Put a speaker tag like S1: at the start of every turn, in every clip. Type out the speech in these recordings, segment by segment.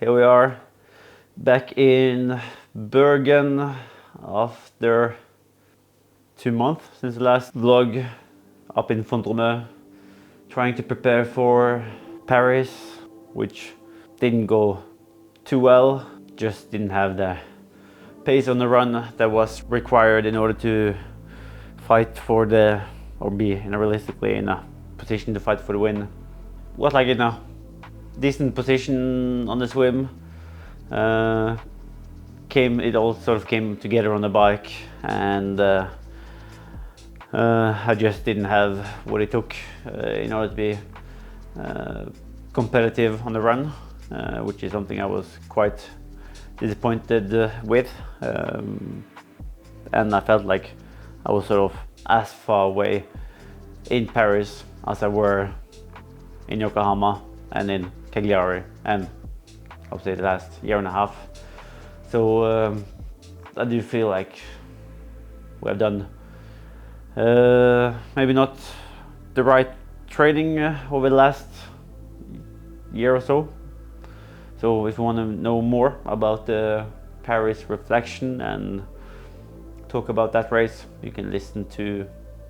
S1: here we are back in Bergen after 2 months since the last vlog, up in Fontromeux, trying to prepare for Paris, which didn't go too well. Just didn't have the pace on the run that was required in order to fight for or be realistically in a position to fight for the win. Was like in a decent position on the swim. It all sort of came together on the bike, and I just didn't have what it took in order to be competitive on the run, which is something I was quite disappointed with, and I felt like I was sort of as far away in Paris as I were in Yokohama and in Cagliari, and obviously the last year and a half. So I do feel like we have done maybe not the right training over the last year or so. So if you want to know more about the Paris reflection and talk about that race, you can listen to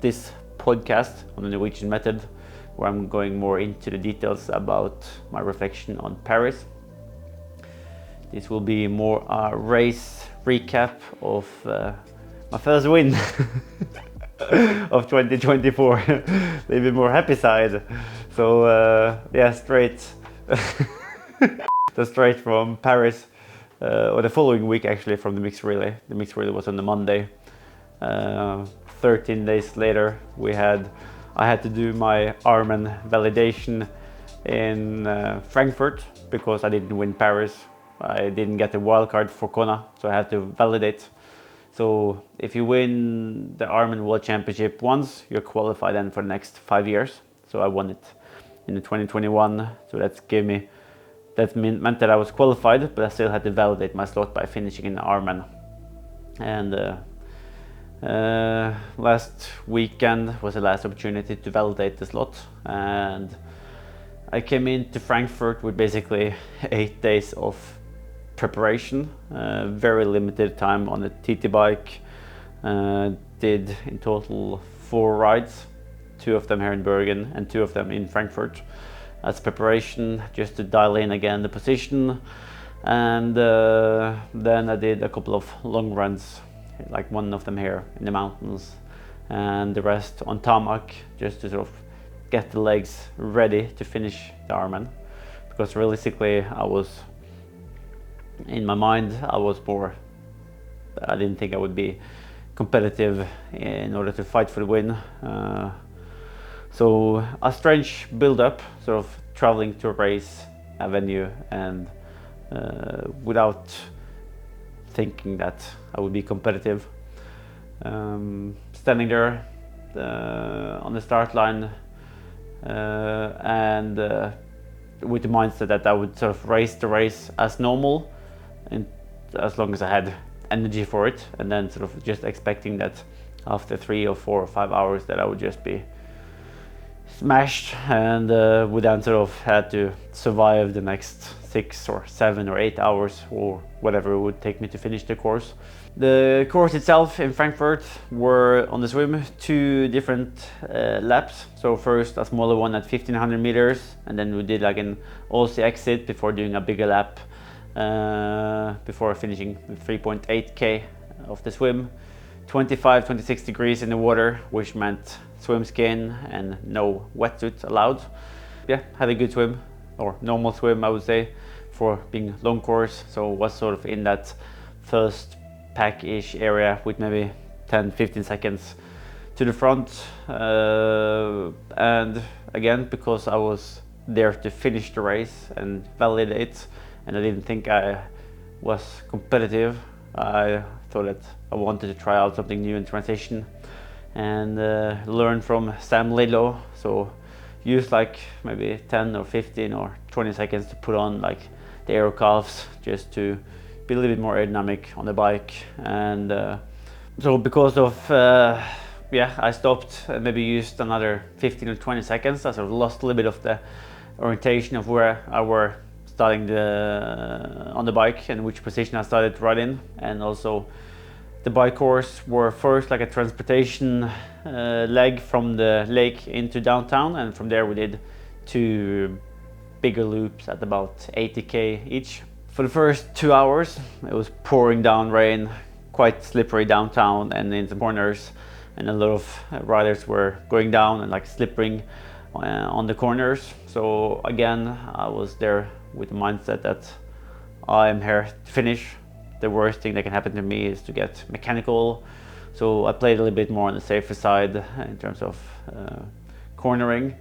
S1: this podcast on the Norwegian method, where I'm going more into the details about my reflection on Paris. This will be more a race recap of my first win of 2024, a little bit more happy side. So yeah, straight from Paris, or the following week actually, from the mixed relay. The mixed relay was on the Monday. 13 days later, I had to do my Ironman validation in Frankfurt, because I didn't win Paris. I didn't get the wild card for Kona, so I had to validate. So if you win the Ironman World Championship once, you're qualified then for the next 5 years. So I won it in 2021, so that meant that I was qualified, but I still had to validate my slot by finishing in the Ironman. And last weekend was the last opportunity to validate the slot, and I came into Frankfurt with basically 8 days of preparation, very limited time on the TT bike. Did in total 4 rides, 2 of them here in Bergen and 2 of them in Frankfurt, as preparation, just to dial in again the position. And then I did a couple of long runs, like one of them here in the mountains, and the rest on tarmac, just to sort of get the legs ready to finish the Ironman. Because realistically, in my mind, I didn't think I would be competitive in order to fight for the win. So a strange build-up, sort of traveling to a race, a venue, and without thinking that I would be competitive. Standing there on the start line, and with the mindset that I would sort of race the race as normal, and as long as I had energy for it, and then sort of just expecting that after 3 or 4 or 5 hours that I would just be smashed, and would then sort of had to survive the next 6 or 7 or 8 hours, or whatever it would take me to finish the course. The course itself in Frankfurt were, on the swim, 2 different laps. So first a smaller one at 1500 meters, and then we did like an Aussie exit before doing a bigger lap, before finishing with 3.8k of the swim. 26 degrees in the water, which meant swim skin and no wetsuit allowed. Yeah, had a good swim, or normal swim I would say, for being long course. So was sort of in that first pack-ish area with maybe 10-15 seconds to the front. And again, because I was there to finish the race and validate, and I didn't think I was competitive, I thought that I wanted to try out something new in transition and learn from Sam Lidlow. So use like maybe 10 or 15 or 20 seconds to put on like the aero calves, just to be a little bit more aerodynamic on the bike. And so because of I stopped and maybe used another 15 or 20 seconds. I sort of lost a little bit of the orientation of where I were starting on the bike and which position I started to ride in. And also the bike course were first like a transportation leg from the lake into downtown, and from there we did 2 bigger loops at about 80k each. For the first 2 hours it was pouring down rain, quite slippery downtown and in the corners, and a lot of riders were going down and like slipping on the corners. So again, I was there with the mindset that I am here to finish. The worst thing that can happen to me is to get mechanical. So I played a little bit more on the safer side in terms of cornering,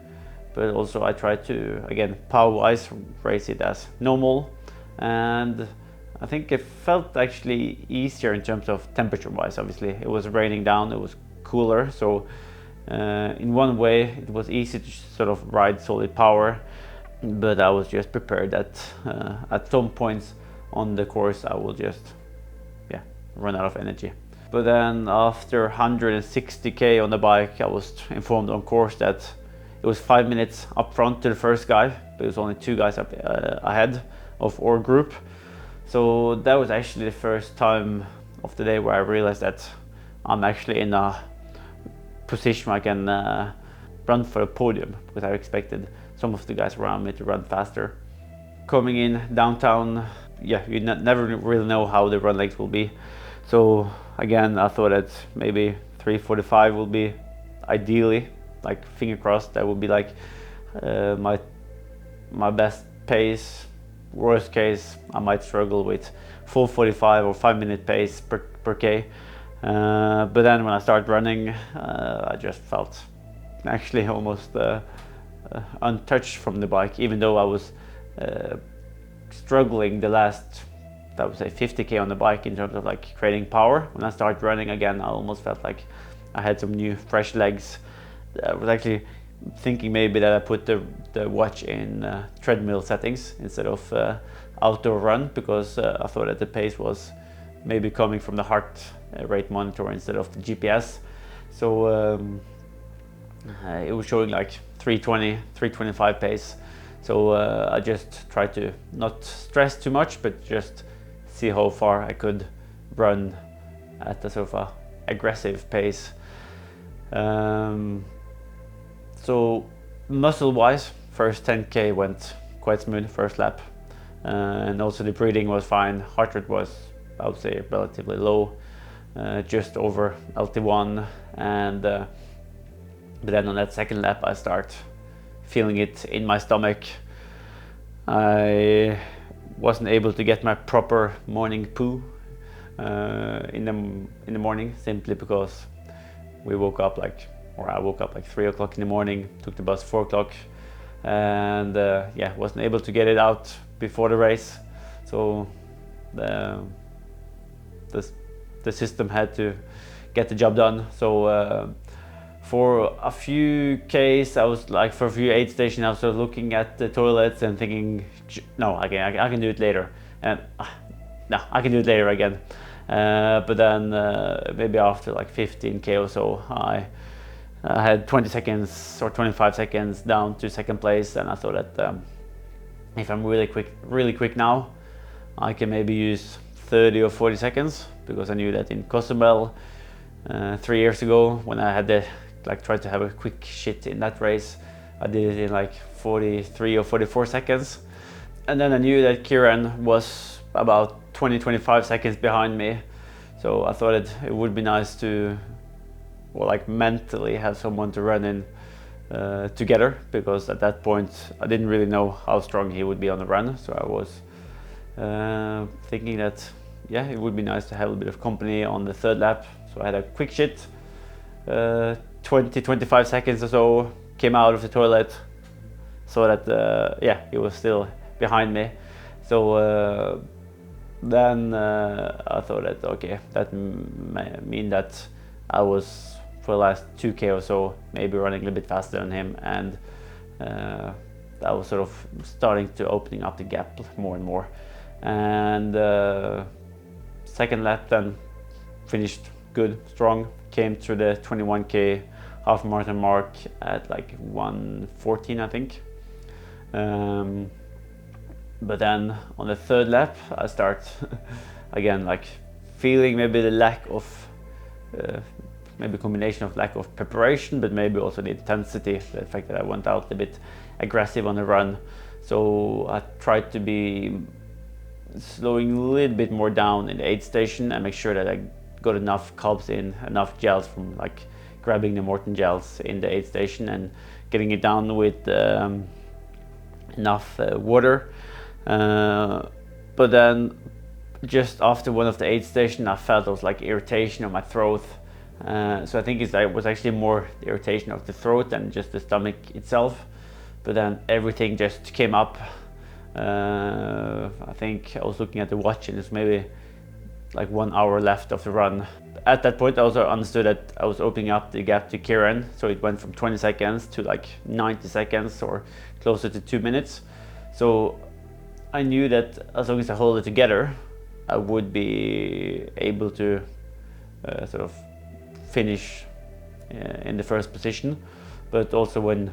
S1: but also I tried to, again, power-wise, race it as normal. And I think it felt actually easier in terms of temperature-wise. Obviously, it was raining down, it was cooler, so in one way it was easy to sort of ride solid power, but I was just prepared that at some points on the course I will just run out of energy. But then after 160k on the bike, I was informed on course that it was 5 minutes up front to the first guy, but it was only 2 guys up ahead of our group. So that was actually the first time of the day where I realized that I'm actually in a position where I can run for a podium, because I expected some of the guys around me to run faster. Coming in downtown, you never really know how the run legs will be. So again, I thought that maybe 3:45 will be ideally, like finger crossed, that would be like my best pace. Worst case, I might struggle with 4:45 or 5-minute pace per K. But then when I started running, I just felt actually almost untouched from the bike, even though I was struggling the last, I would say, 50k on the bike in terms of like creating power. When I started running again, I almost felt like I had some new fresh legs. I was actually thinking maybe that I put the watch in treadmill settings instead of outdoor run, because I thought that the pace was maybe coming from the heart rate monitor instead of the GPS. So it was showing like 320, 325 pace. So I just tried to not stress too much, but just see how far I could run at a sort of a aggressive pace. So muscle-wise, first 10k went quite smooth, first lap, and also the breathing was fine. Heart rate was, I would say, relatively low, just over LT1, and but then on that second lap I start feeling it in my stomach. I wasn't able to get my proper morning poo in the morning, simply because I woke up like 3 o'clock in the morning, took the bus 4 o'clock, and wasn't able to get it out before the race. So the system had to get the job done. So for a few Ks, I was like, for a few aid stations, I was sort of looking at the toilets and thinking, no, I can do it later, and no, I can do it later again. But then maybe after like 15k or so, I had 20 seconds or 25 seconds down to second place, and I thought that if I'm really quick now, I can maybe use 30 or 40 seconds, because I knew that in Cozumel 3 years ago, when I had tried to have a quick shit in that race, I did it in like 43 or 44 seconds. And then I knew that Kieran was about 20-25 seconds behind me, so I thought it would be nice to, well, like mentally have someone to run in together, because at that point I didn't really know how strong he would be on the run. So I was thinking that it would be nice to have a bit of company on the third lap. So I had a quick shit, 20-25 seconds or so, came out of the toilet, saw that he was still behind me. So then I thought that, okay, that may mean that I was, for the last 2k or so, maybe running a little bit faster than him, and that was sort of starting to opening up the gap more and more. And second lap then finished good, strong, came through the 21k half marathon mark at like 1:14, I think. But then on the third lap, I start again like feeling maybe the lack of, maybe a combination of lack of preparation, but maybe also the intensity, the fact that I went out a bit aggressive on the run. So I tried to be slowing a little bit more down in the aid station and make sure that I got enough carbs in, enough gels from like grabbing the Morton gels in the aid station and getting it down with enough water. But then just after one of the aid station, I felt there was like irritation on my throat. So I think it was actually more the irritation of the throat than just the stomach itself. But then everything just came up. I think I was looking at the watch and it's maybe like 1 hour left of the run. At that point I also understood that I was opening up the gap to Kieran, so it went from 20 seconds to like 90 seconds or closer to 2 minutes. So I knew that as long as I hold it together, I would be able to sort of finish in the first position. But also when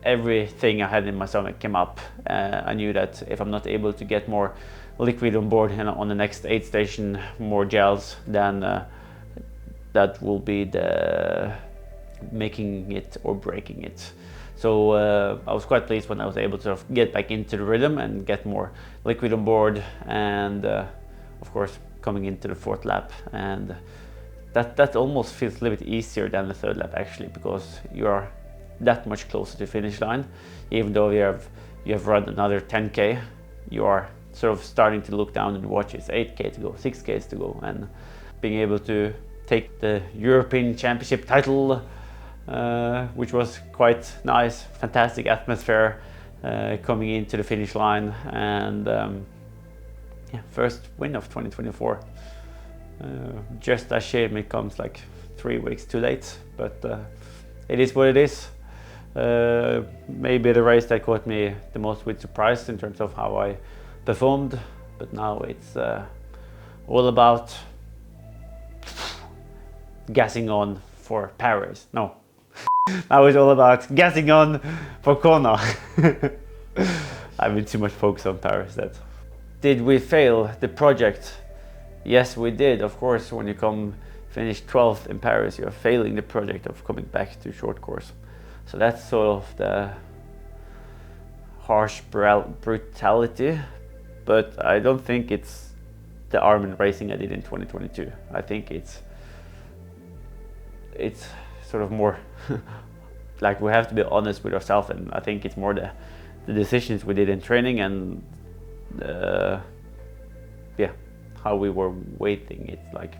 S1: everything I had in my stomach came up, I knew that if I'm not able to get more liquid on board and on the next aid station, more gels, then that will be the making it or breaking it. So I was quite pleased when I was able to sort of get back into the rhythm and get more liquid on board, and of course coming into the fourth lap, and that almost feels a little bit easier than the third lap actually, because you are that much closer to the finish line. Even though you have run another 10k, you are sort of starting to look down and watch it's 8k to go, 6k to go, and being able to take the European Championship title, which was quite nice, fantastic atmosphere coming into the finish line, and yeah, first win of 2024. Just a shame it comes like 3 weeks too late, but it is what it is. Maybe the race that caught me the most with surprise in terms of how I performed, but now it's all about gassing on for Paris. No, now it's all about gassing on for Kona. I've been too much focused on Paris. That did we fail the project? Yes, we did. Of course, when you finish 12th in Paris, you're failing the project of coming back to short course. So that's sort of the harsh brutality, but I don't think it's the Ironman racing I did in 2022. I think it's sort of more like we have to be honest with ourselves, and I think it's more the decisions we did in training and yeah, how we were weighting it like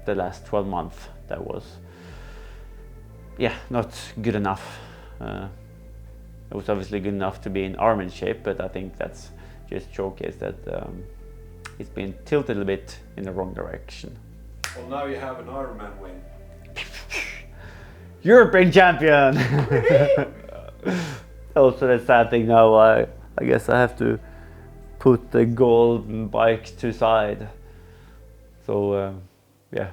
S1: the last 12 months that was not good enough. It was obviously good enough to be in Ironman shape, but I think that's just showcase that it's been tilted a bit in the wrong direction.
S2: Well, now you have an Ironman win.
S1: European champion! Also the sad thing now, I guess I have to put the golden bike to side. So yeah.